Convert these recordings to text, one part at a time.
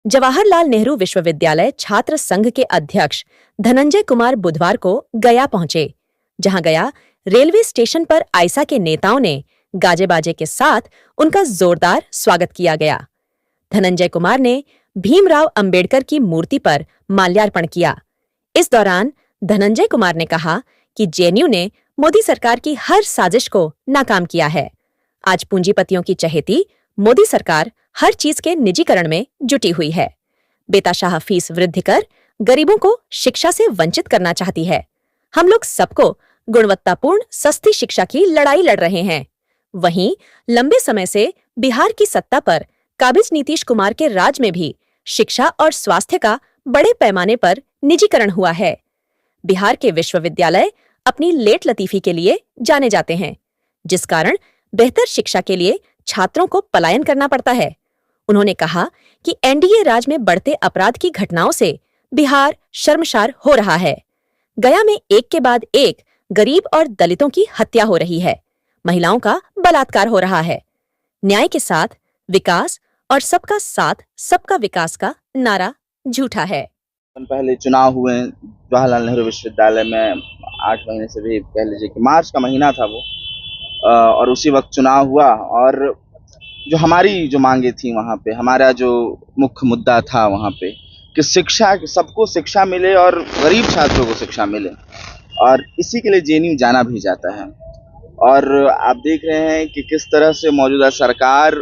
जवाहरलाल नेहरू विश्वविद्यालय छात्र संघ के अध्यक्ष धनंजय कुमार बुधवार को गया पहुंचे, जहां गया रेलवे स्टेशन पर आइसा के नेताओं ने गाजे बाजे के साथ उनका जोरदार स्वागत किया गया। धनंजय कुमार ने भीमराव अंबेडकर की मूर्ति पर माल्यार्पण किया। इस दौरान धनंजय कुमार ने कहा कि जेएनयू ने मोदी सरकार की हर साजिश को नाकाम किया है। आज पूंजीपतियों की चहेती मोदी सरकार हर चीज के निजीकरण में जुटी हुई है। बेताशाह फीस वृद्धि कर गरीबों को शिक्षा से वंचित करना चाहती है। हम लोग सबको गुणवत्तापूर्ण सस्ती शिक्षा की लड़ाई लड़ रहे हैं। वहीं लंबे समय से बिहार की सत्ता पर काबिज नीतीश कुमार के राज में भी शिक्षा और स्वास्थ्य का बड़े पैमाने पर निजीकरण हुआ है। बिहार के विश्वविद्यालय अपनी लेट लतीफी के लिए जाने जाते हैं, जिस कारण बेहतर शिक्षा के लिए छात्रों को पलायन करना पड़ता है। उन्होंने कहा कि एनडीए राज में बढ़ते अपराध की घटनाओं से बिहार शर्मसार हो रहा है। गया में एक के बाद एक गरीब और दलितों की हत्या हो रही है। महिलाओं का बलात्कार हो रहा है। न्याय के साथ विकास और सबका साथ सबका विकास का नारा झूठा है। पहले चुनाव हुए जवाहरलाल नेहरू विश्वविद्यालय में 8 महीने से भी कह लीजिए कि मार्च का महीना था वो, और उसी वक्त चुनाव हुआ और जो हमारी जो मांगे थी वहाँ पे, हमारा जो मुख्य मुद्दा था वहाँ पे कि शिक्षा, सबको शिक्षा मिले और गरीब छात्रों को शिक्षा मिले, और इसी के लिए जेएनयू जाना भी जाता है। और आप देख रहे हैं कि किस तरह से मौजूदा सरकार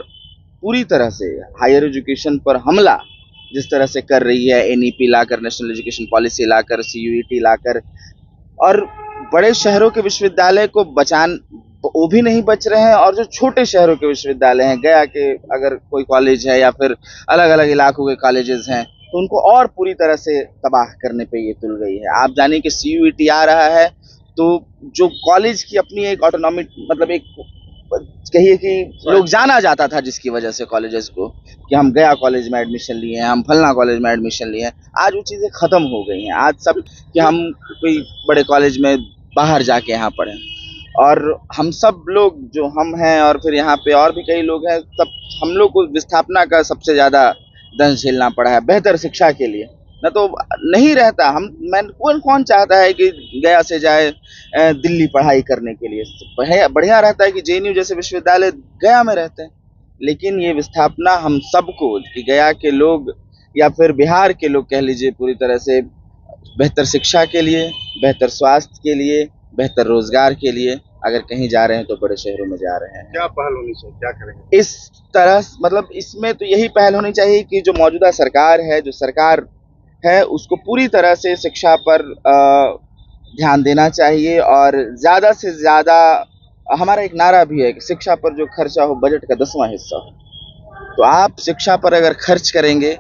पूरी तरह से हायर एजुकेशन पर हमला जिस तरह से कर रही है, एनईपी लाकर, नेशनल एजुकेशन पॉलिसी लाकर, सीयूईटी लाकर, और बड़े शहरों के विश्वविद्यालय को वो भी नहीं बच रहे हैं, और जो छोटे शहरों के विश्वविद्यालय हैं, गया के अगर कोई कॉलेज है या फिर अलग अलग इलाकों के कॉलेजेस हैं, तो उनको और पूरी तरह से तबाह करने पे ये तुल गई है। आप जाने कि सीयूईटी आ रहा है, तो जो कॉलेज की अपनी एक ऑटोनॉमी, मतलब एक कहिए कि लोग जाना जाता था जिसकी वजह से कॉलेजेस को, कि हम गया कॉलेज में एडमिशन लिए हैं, हम फलना कॉलेज में एडमिशन लिए हैं, आज वो चीज़ें ख़त्म हो गई हैं। आज सब कि हम कोई बड़े कॉलेज में बाहर जाके यहाँ पढ़ें, और हम सब लोग जो हम हैं और फिर यहाँ पे और भी कई लोग हैं, सब हम लोग को विस्थापना का सबसे ज़्यादा दंश झेलना पड़ा है बेहतर शिक्षा के लिए। न तो नहीं रहता, कौन चाहता है कि गया से जाए दिल्ली पढ़ाई करने के लिए। बढ़िया रहता है कि जेएनयू जैसे विश्वविद्यालय गया में रहते हैं, लेकिन ये विस्थापना हम सबको, कि गया के लोग या फिर बिहार के लोग कह लीजिए, पूरी तरह से बेहतर शिक्षा के लिए, बेहतर स्वास्थ्य के लिए, बेहतर रोजगार के लिए अगर कहीं जा रहे हैं तो बड़े शहरों में जा रहे हैं। क्या पहल होनी चाहिए, क्या करेंगे इस तरह? मतलब इसमें तो यही पहल होनी चाहिए कि जो मौजूदा सरकार है, जो सरकार है, उसको पूरी तरह से शिक्षा पर ध्यान देना चाहिए, और ज़्यादा से ज़्यादा हमारा एक नारा भी है कि शिक्षा पर जो खर्चा हो बजट का 10वां हिस्सा हो। तो आप शिक्षा पर अगर खर्च करेंगे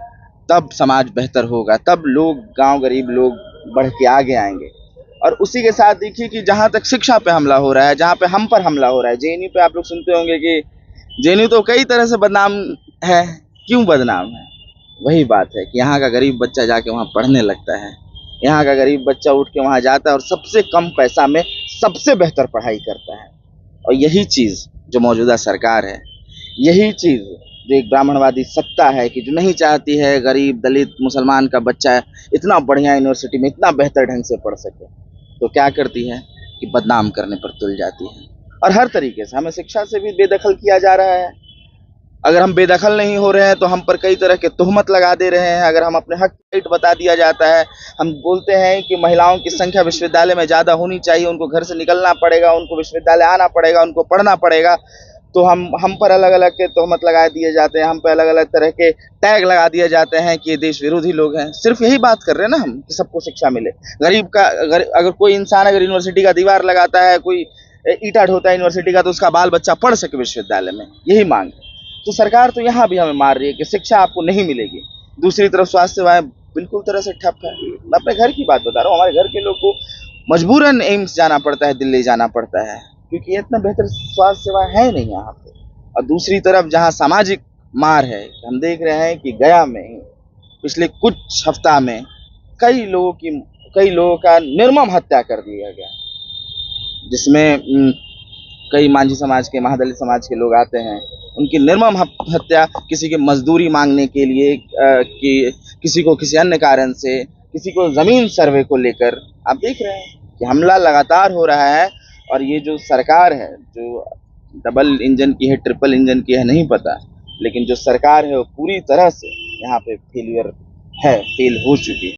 तब समाज बेहतर होगा, तब लोग, गांव गरीब लोग बढ़ के आगे आएंगे। और उसी के साथ देखिए कि जहाँ तक शिक्षा पे हमला हो रहा है, जहाँ पे हम पर हमला हो रहा है, जेएनयू पे आप लोग सुनते होंगे कि जेएनयू तो कई तरह से बदनाम है। क्यों बदनाम है? वही बात है कि यहाँ का गरीब बच्चा जाके वहाँ पढ़ने लगता है, यहाँ का गरीब बच्चा उठ के वहाँ जाता है और सबसे कम पैसा में सबसे बेहतर पढ़ाई करता है। और यही चीज़ जो मौजूदा सरकार है, यही चीज़ जो एक ब्राह्मणवादी सत्ता है कि जो नहीं चाहती है गरीब, दलित, मुसलमान का बच्चा इतना बढ़िया यूनिवर्सिटी में इतना बेहतर ढंग से पढ़ सके, तो क्या करती है कि बदनाम करने पर तुल जाती है। और हर तरीके से हमें शिक्षा से भी बेदखल किया जा रहा है। अगर हम बेदखल नहीं हो रहे हैं तो हम पर कई तरह के तोहमत लगा दे रहे हैं। अगर हम अपने हक राइट बता दिया जाता है, हम बोलते हैं कि महिलाओं की संख्या विश्वविद्यालय में ज़्यादा होनी चाहिए, उनको घर से निकलना पड़ेगा, उनको विश्वविद्यालय आना पड़ेगा, उनको पढ़ना पड़ेगा, तो हम पर अलग अलग के तोहमत लगा दिए जाते हैं, हम पर अलग अलग तरह के टैग लगा दिए जाते हैं कि ये देश विरोधी लोग हैं। सिर्फ यही बात कर रहे हैं ना हम कि सबको शिक्षा मिले। गरीब का अगर कोई इंसान अगर यूनिवर्सिटी का दीवार लगाता है, कोई ईंटा ढोता है यूनिवर्सिटी का, तो उसका बाल बच्चा पढ़ सके विश्वविद्यालय में, यही मांग है। तो सरकार तो यहाँ भी हमें मार रही है कि शिक्षा आपको नहीं मिलेगी। दूसरी तरफ स्वास्थ्य सेवाएं बिल्कुल तरह से ठप है। मैं अपने घर की बात बता रहा हूँ, हमारे घर के लोग को मजबूरन एम्स जाना पड़ता है, दिल्ली जाना पड़ता है, क्योंकि इतना बेहतर स्वास्थ्य सेवा है नहीं यहाँ पे। और दूसरी तरफ जहाँ सामाजिक मार है, हम देख रहे हैं कि गया में पिछले कुछ हफ्ता में कई लोगों का निर्मम हत्या कर दिया गया, जिसमें कई मांझी समाज के, महादलित समाज के लोग आते हैं, उनकी निर्मम हत्या किसी की मजदूरी मांगने के लिए, कि किसी को किसी अन्य कारण से, किसी को ज़मीन सर्वे को लेकर। आप देख रहे हैं कि हमला लगातार हो रहा है, और ये जो सरकार है, जो डबल इंजन की है, ट्रिपल इंजन की है, नहीं पता, लेकिन जो सरकार है वो पूरी तरह से यहाँ पे फेल हो चुकी है।